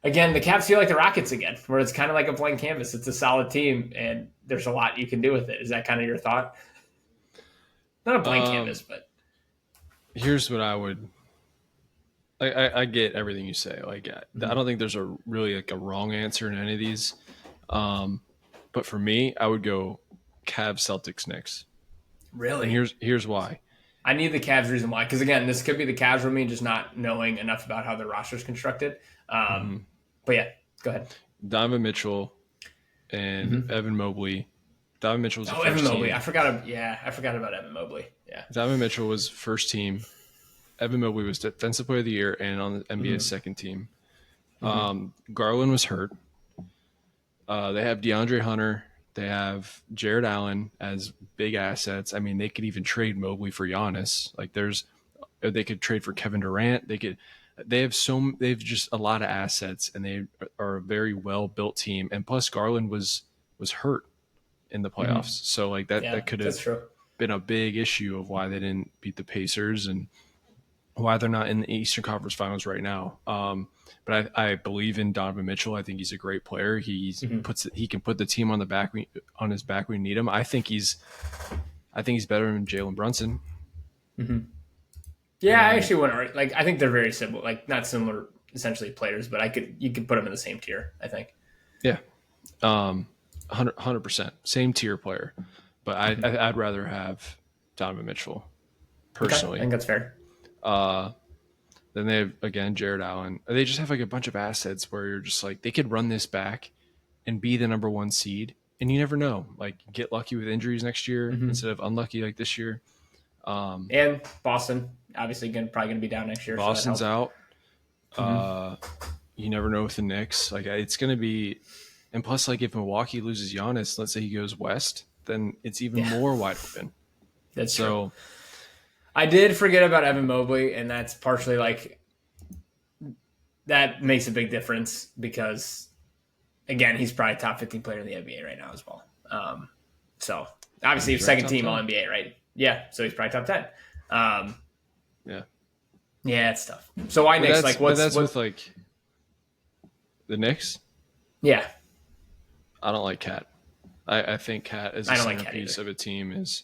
again, the Cavs feel like the Rockets again, where it's kind of like a blank canvas. It's a solid team, and there's a lot you can do with it. Is that kind of your thought? Not a blank canvas, but here's what I would. I get everything you say. Like, I don't think there's a wrong answer in any of these. But for me, I would go Cavs, Celtics, Knicks. Really? And here's why. I need the Cavs reason why. Because, again, this could be the Cavs for me, just not knowing enough about how their roster is constructed. But, yeah, go ahead. Donovan Mitchell and Evan Mobley. Donovan Mitchell was the first Evan Mobley. team. I forgot about Evan Mobley. Yeah. Donovan Mitchell was first team. Evan Mobley was Defensive Player of the Year and on the NBA's second team. Garland was hurt. They have DeAndre Hunter. They have Jared Allen as big assets. I mean, they could even trade Mobley for Giannis. Like, they could trade for Kevin Durant. They have just a lot of assets, and they are a very well built team. And plus, Garland was hurt in the playoffs, so like that could have been a big issue of why they didn't beat the Pacers and why they're not in the Eastern Conference Finals right now. But I believe in Donovan Mitchell. I think he's a great player. He can put the team on his back when we need him. I think he's better than Jalen Brunson. Yeah, I actually wouldn't. Like, I think they're very similar. Like, not similar, essentially, players, but you could put them in the same tier, I think. Yeah, 100% same tier player. But I'd rather have Donovan Mitchell personally. Okay, I think that's fair. Then they have, again, Jared Allen. They just have like a bunch of assets where you're just like, they could run this back and be the number 1 seed, and you never know. Like, get lucky with injuries next year instead of unlucky like this year. And Boston, obviously, probably going to be down next year. Boston's so out. You never know with the Knicks. Like, it's going to be, and plus, like, if Milwaukee loses Giannis, let's say he goes west, then it's even more wide open. That's true. I did forget about Evan Mobley, and that's partially like that makes a big difference because, again, he's probably top 15 player in the NBA right now as well. So obviously, second team All NBA, right? Yeah, so he's probably top 10. Yeah, it's tough. So why Knicks? Like, what's with like the Knicks? Yeah, I don't like Cat. I think Cat as a centerpiece of a team is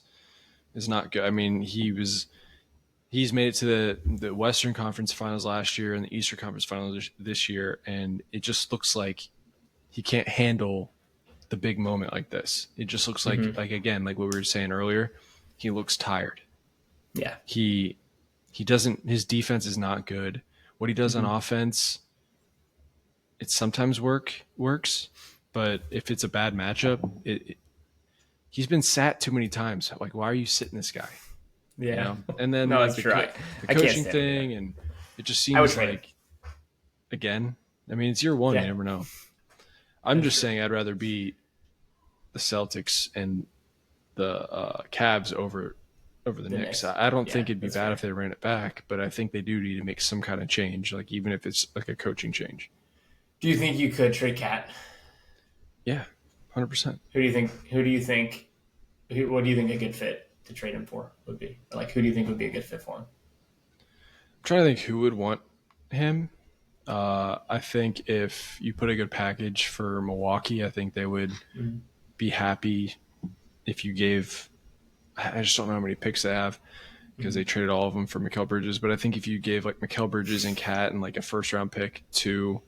not good. I mean, he's made it to the Western Conference Finals last year and the Eastern Conference Finals this year, and it just looks like he can't handle the big moment like this. It just looks like again, like what we were saying earlier, he looks tired. Yeah. He doesn't. His defense is not good. What he does on offense, it sometimes works, but if it's a bad matchup, he's been sat too many times. Like, why are you sitting this guy? Yeah. You know? And then no, like the coaching thing, and it just seems like, again, I mean, it's year 1. You never know. I'm just saying I'd rather beat the Celtics and the Cavs over the Knicks. I don't think it'd be bad if they ran it back, but I think they do need to make some kind of change, like even if it's like a coaching change. Do you think you could trade Cat? Yeah, 100%. What do you think a good fit to trade him for would be? Like, who do you think would be a good fit for him? I'm trying to think who would want him. I think if you put a good package for Milwaukee, I think they would be happy if you gave – I just don't know how many picks they have because they traded all of them for Mikal Bridges. But I think if you gave like Mikal Bridges and Cat and like a first-round pick to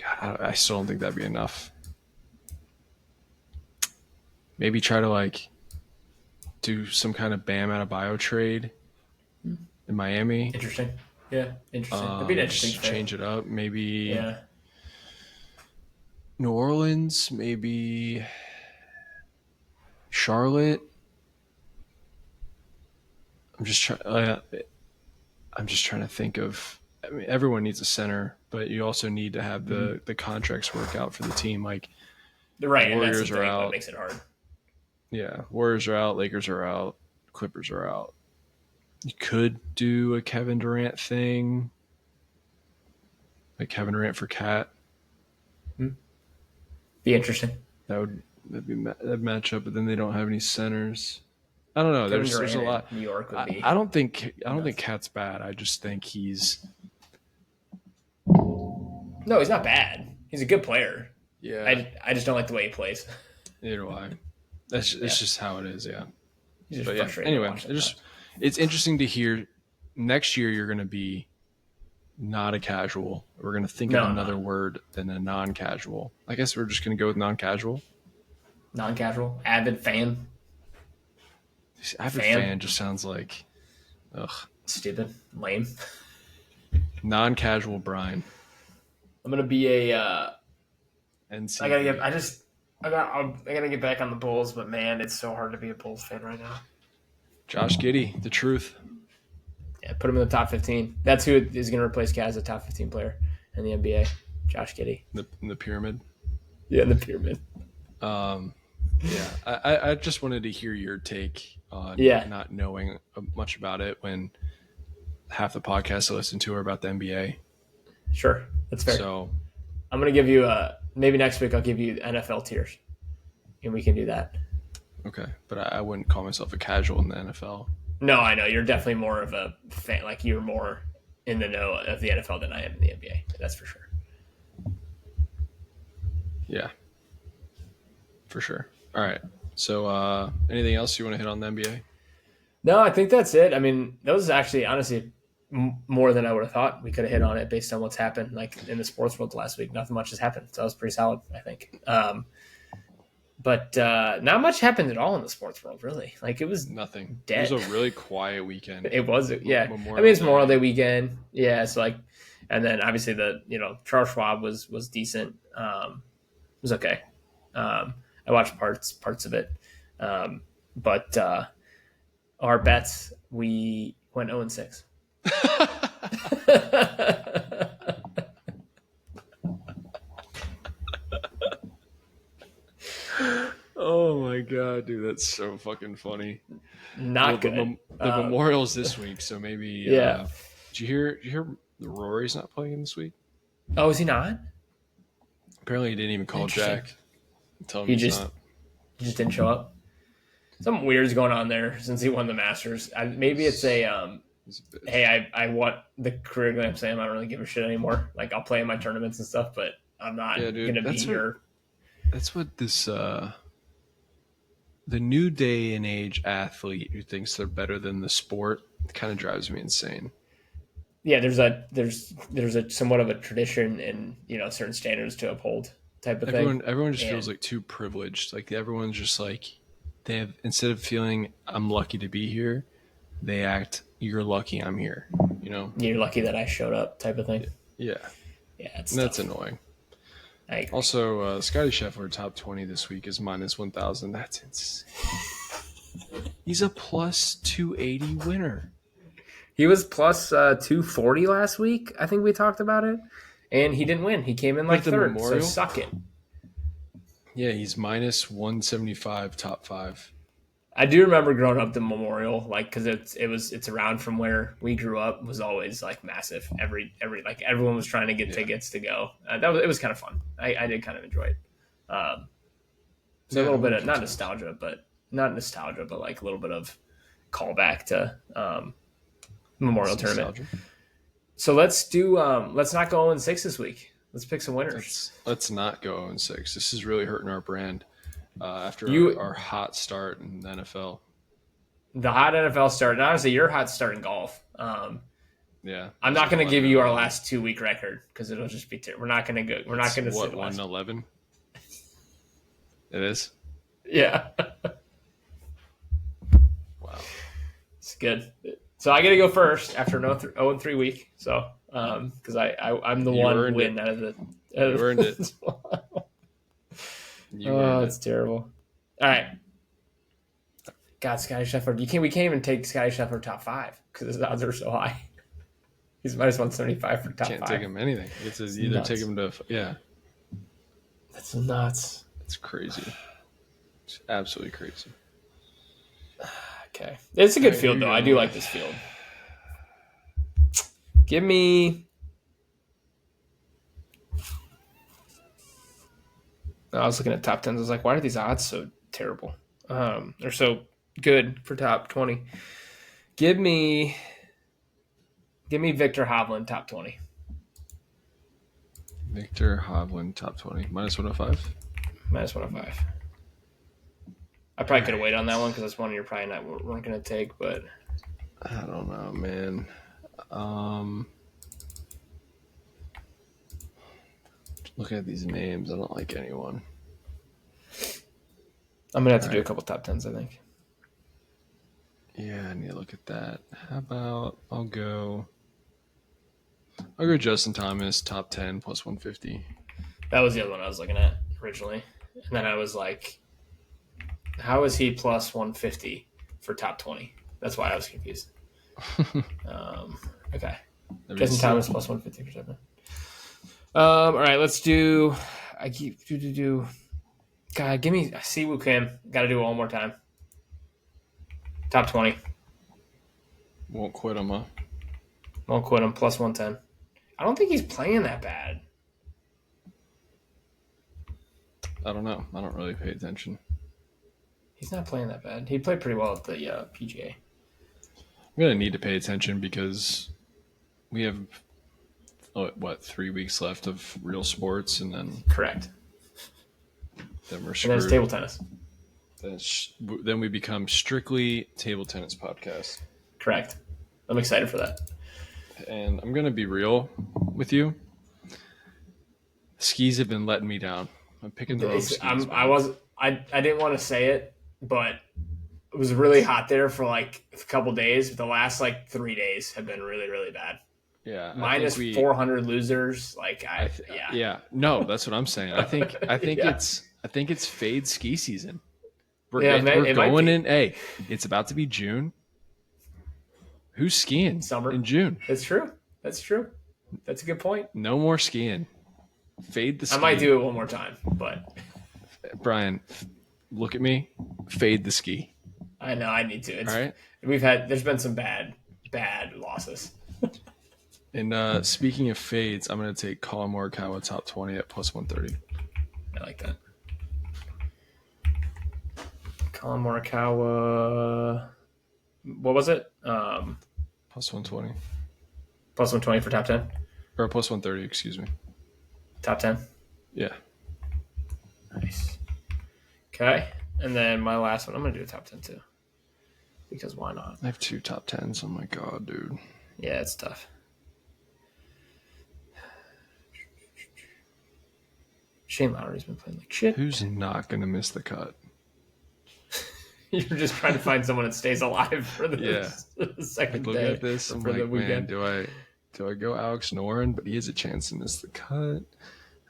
God, I still don't think that'd be enough. Maybe try to like do some kind of Bam Adebayo trade in Miami. Interesting. Yeah, interesting. That'd be an interesting Just fit. change it up. Maybe Yeah. New Orleans, maybe Charlotte. I'm just trying to think of. I mean, everyone needs a center, but you also need to have the contracts work out for the team. Like Right, Warriors and that's the are thing out. that makes it hard. Yeah, Warriors are out. Lakers are out. Clippers are out. You could do a Kevin Durant thing, like Kevin Durant for Cat. Be interesting. That'd match up, but then they don't have any centers. I don't know. Kevin There's a Durant lot. in New York would be. I don't think Cat's bad. I just think he's No, he's not bad. He's a good player. yeah. I just don't like the way he plays. Neither do I. It's just how it is. Yeah. He's just But yeah. frustrating. Anyway, it's interesting to hear. Next year you're going to be not a casual. We're going to think of another word than a non-casual. I guess we're just going to go with non-casual. Non-casual, avid fan. Avid fan just sounds like, ugh. Stupid, lame. Non-casual Brian. I'm gonna be a. NC. I gotta get back on the Bulls, but man, it's so hard to be a Bulls fan right now. Josh Giddey, the truth. Yeah, put him in the top 15. That's who is gonna replace Cat as a top 15 player in the NBA. Josh Giddey. In the pyramid. Yeah, in the pyramid. Yeah, I just wanted to hear your take on not knowing much about it when half the podcasts I listen to are about the NBA. Sure, that's fair. So I'm going to give you maybe next week I'll give you NFL tiers, and we can do that. Okay, but I wouldn't call myself a casual in the NFL. No, I know. You're definitely more of a fan. Like, you're more in the know of the NFL than I am in the NBA. That's for sure. Yeah, for sure. All right. So anything else you want to hit on the NBA? No, I think that's it. I mean, that was actually, honestly, more than I would have thought. We could have hit on it based on what's happened. Like, in the sports world last week, nothing much has happened. So that was pretty solid, I think. But not much happened at all in the sports world, really. Like, it was Nothing. dead. It was a really quiet weekend. It was, yeah. Memorial It's Memorial Day weekend. Yeah, it's like, and then obviously Charles Schwab was decent. It was okay. I watched parts of it. But our bets, we went 0-6. Oh my god, dude, that's so fucking funny. Not good. The Memorial's this week, so maybe. Yeah. Did you hear Rory's not playing this week? Oh, is he not? Apparently, he didn't even call Jack. Tell him He he's not. just didn't show up. Something weird's going on there since he won the Masters. Maybe it's a hey, I want the career Grand Slam. I don't really give a shit anymore. Like, I'll play in my tournaments and stuff, but I'm not gonna be here. That's what this the new day and age athlete who thinks they're better than the sport kind of drives me insane. Yeah, there's a somewhat of a tradition and certain standards to uphold type of thing. Everyone just feels like too privileged. Like, everyone's just like, they have, instead of feeling I'm lucky to be here, they act you're lucky I'm here. You're lucky that I showed up type of thing. Yeah, That's annoying. I agree. Also, Scotty Scheffler top 20 this week is minus 1,000. That's insane. He's a plus 280 winner. He was plus 240 last week. I think we talked about it, and he didn't win. He came in like third. Memorial? So suck it. Yeah, he's minus 175 top 5. I do remember growing up the Memorial, like, because it's around from where we grew up, was always like massive. Like, everyone was trying to get tickets to go. It was kind of fun. I did kind of enjoy it. So a little bit of not nostalgia, but like a little bit of callback to Memorial Tournament. Nostalgia. So let's not go 0-6 this week. Let's pick some winners. Let's not go 0-6. This is really hurting our brand. After our hot start in the NFL. The hot NFL start, and honestly, your hot start in golf. Yeah. I'm not going to give you our last 2-week record because it'll just be terrible. We're not going to go. We're not going to. What 1-11? It is. Yeah. Wow. It's good. So I got to go first after an 0-3 week. So because I'm the one who win out of the. You earned it. It's terrible. All right. God, Scotty Scheffler. We can't even take Scotty Scheffler top 5 because his odds are so high. He's minus 175 for top 5. Can't take him anything. It's either nuts. Take him to That's nuts. It's crazy. It's absolutely crazy. Okay, it's a good field though. I do like this field. Give me. I was looking at top 10s. I was like, why are these odds so terrible? They're so good for top 20. Give me Victor Hovland top 20. Victor Hovland top 20 minus 105. Minus 105. I probably could have waited on that one because that's one you're probably weren't going to take, but I don't know, man. Looking at these names, I don't like anyone. I'm gonna have to do a couple top 10s, I think. Yeah, I need to look at that. How about I'll go Justin Thomas top 10 plus 150. That was the other one I was looking at originally, and then I was like, how is he plus 150 for top 20? That's why I was confused. Okay, Justin Thomas plus 150 for 7. All right, let's do. I keep do. God, give me Siwoo Kim. Got to do it one more time. Top 20. Won't quit him, huh? Won't quit him. Plus 110. I don't think he's playing that bad. I don't know. I don't really pay attention. He's not playing that bad. He played pretty well at the PGA. I'm going to need to pay attention because we have, 3 weeks left of real sports, and then... Correct. Then we're and screwed. then it's table tennis. Then we become strictly table tennis podcast. Correct. I'm excited for that. And I'm going to be real with you. Skis have been letting me down. I'm picking the wrong skis. I didn't want to say it, but it was really hot there for like a couple days. The last 3 days have been really, really bad. Yeah. Minus 400 losers. Yeah. No, that's what I'm saying. I think it's fade ski season. We're going in. Hey, it's about to be June. Who's skiing in June? That's true. That's a good point. No more skiing. Fade the ski. I might do it one more time, but Brian, look at me. Fade the ski. I know I need to. All right. There's been some bad losses. And speaking of fades, I'm going to take Colin Morikawa top 20 at plus 130. I like that. Colin Morikawa. What was it? Plus 120. Plus 120 for top 10? Or plus 130, excuse me. Top 10? Yeah. Nice. Okay. And then my last one, I'm going to do a top 10 too. Because why not? I have 2 top 10s. Oh my God, dude. Yeah, it's tough. Shane Lowry's been playing like shit. Who's not going to miss the cut? You're just trying to find someone that stays alive for the second look day. At this, I'm like, man, do I go Alex Noren? But he has a chance to miss the cut.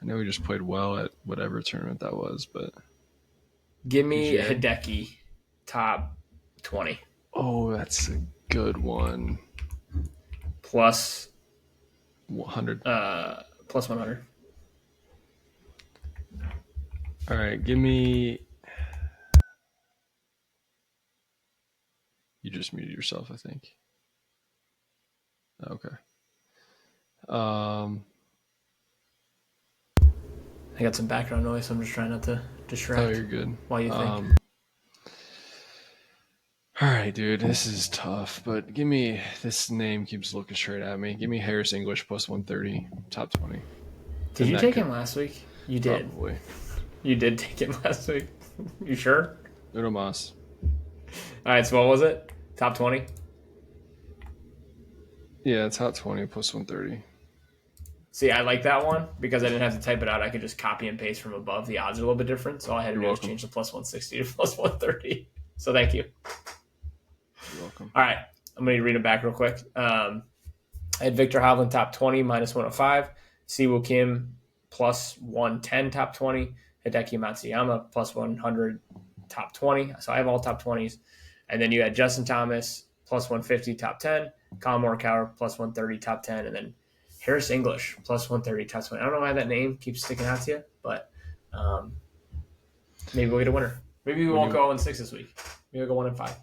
I know he just played well at whatever tournament that was, but give me Hideki top 20. Oh, that's a good one. Plus 100. Plus 100. All right, give me. You just muted yourself, I think. Okay. I got some background noise, so I'm just trying not to distract. Oh, you're good. While you think. All right, dude, this is tough, but give me this name keeps looking straight at me. Give me Harris English plus 130, top 20. Did you take him last week? You did. Probably. You did take him last week. You sure? Uno Mas. All right, so what was it? Top 20? Yeah, top 20 plus 130. See, I like that one because I didn't have to type it out. I could just copy and paste from above. The odds are a little bit different. So all I had to do was change the plus 160 to plus 130. So thank you. You're welcome. All right. I'm going to read it back real quick. I had Victor Hovland top 20 minus 105. Siwoo Kim plus 110 top 20. Hideki Matsuyama plus 100 top 20. So I have all top 20s. And then you had Justin Thomas plus 150 top 10. Colin Morikawa plus 130 top 10. And then Harris English plus 130 top 20. I don't know why that name keeps sticking out to you, but maybe we'll get a winner. Maybe we won't go 0-6 this week. Maybe we'll go 1-5.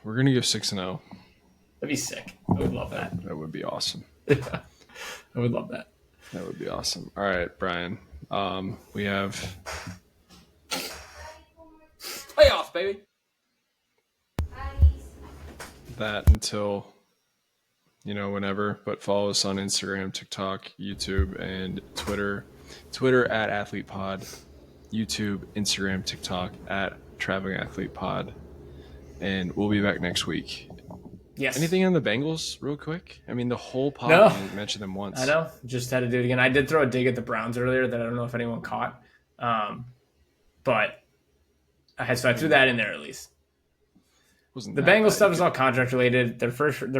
We're going to go 6-0. That'd be sick. I would love that. That would be awesome. I would love that. That would be awesome. All right, Brian. We have playoffs, baby. that until, whenever. But follow us on Instagram, TikTok, YouTube, and Twitter. Twitter at AthletePod. YouTube, Instagram, TikTok at Traveling Athlete Pod. And we'll be back next week. Yes. Anything on the Bengals real quick? I mean, the whole pod, No. I mentioned them once. I know. Just had to do it again. I did throw a dig at the Browns earlier that I don't know if anyone caught. But I threw that in there at least. The Bengals stuff is all contract related. Their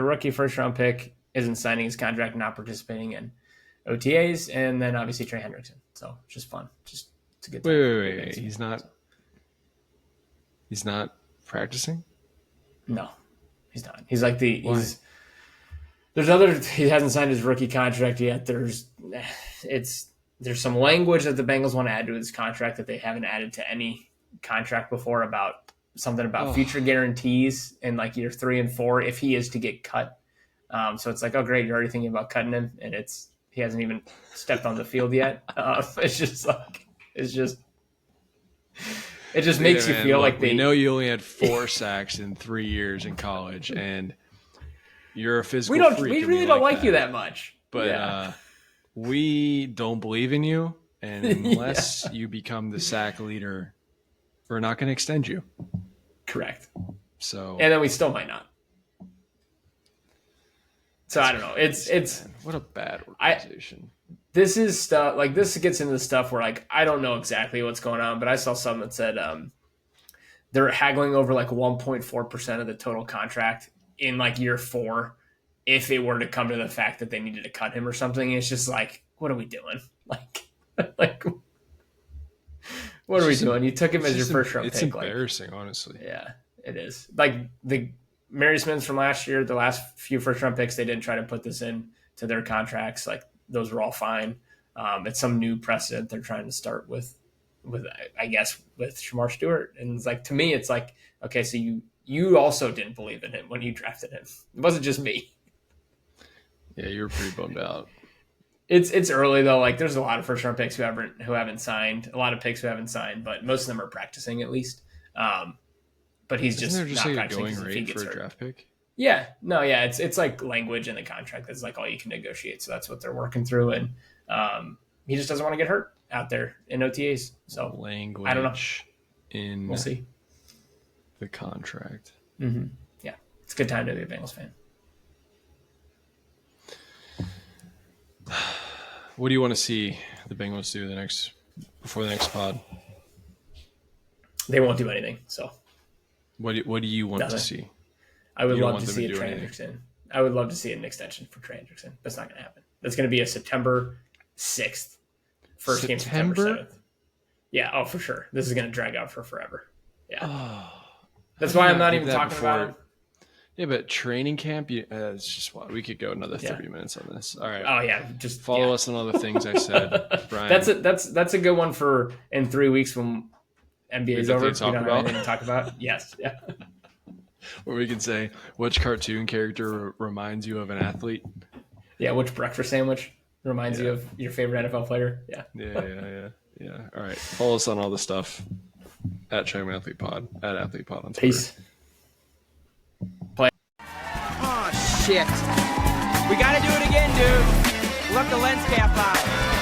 rookie first round pick isn't signing his contract, not participating in OTAs, and then obviously Trey Hendrickson. So just fun. Just to get Wait. He's not practicing? No. He's not. He's like he hasn't signed his rookie contract yet. There's some language that the Bengals want to add to his contract that they haven't added to any contract before about something about future guarantees in like year 3 and 4 if he is to get cut. So it's like, oh great, you're already thinking about cutting him, and he hasn't even stepped on the field yet. It just makes you feel like we know you only had 4 sacks in 3 years in college, and you're a physical freak. We really don't like you that much. But we don't believe in you, and unless you become the sack leader, we're not going to extend you. Correct. So, and then we still might not. So I don't know. It's what a bad organization. This is stuff like this gets into the stuff where like I don't know exactly what's going on, but I saw something that said they're haggling over like 1.4% of the total contract in like year 4 if it were to come to the fact that they needed to cut him or something. It's just like, what are we doing? Like what are we doing? You took him as your first round pick. It's embarrassing, honestly. Yeah, it is. Like the Mary Smiths from last year, the last few first round picks, they didn't try to put this in to their contracts. Like those were all fine. It's some new precedent they're trying to start with I guess with Shamar Stewart. And it's like, to me, it's like, okay, so you also didn't believe in him when you drafted him. It wasn't just me. Yeah, you were pretty bummed out. It's early though. Like there's a lot of first round picks who haven't signed. A lot of picks who haven't signed, but most of them are practicing at least. But he's Isn't there just not like a practicing going rate for a draft pick? Yeah, no, yeah, it's like language in the contract that's like all you can negotiate. So that's what they're working through, and he just doesn't want to get hurt out there in OTAs. So language, I don't know. We'll see the contract. Mm-hmm. Yeah, it's a good time to be a Bengals fan. What do you want to see the Bengals do before the next pod? They won't do anything. So what do you want to see? I would love to see a Trey Hendrickson. I would love to see an extension for Trey Hendrickson. That's not going to happen. That's going to be a September 6th. First game September 7th. Yeah, oh, for sure. This is going to drag out for forever. Yeah. That's why I'm not even talking about it. Yeah, but training camp, it's just what we could go another 30 minutes on this. All right. Oh yeah, just follow us on all the things I said, Brian. That's a good one for in 3 weeks when NBA is over. We don't have anything to talk about. Yes. Yeah. Where we can say which cartoon character reminds you of an athlete. Yeah, which breakfast sandwich reminds you of your favorite NFL player. Yeah. Yeah. All right. Follow us on all the stuff at Traveling Athlete Pod, at Athlete Pod on Twitter. Peace. Oh, shit. We got to do it again, dude. Left the lens cap out.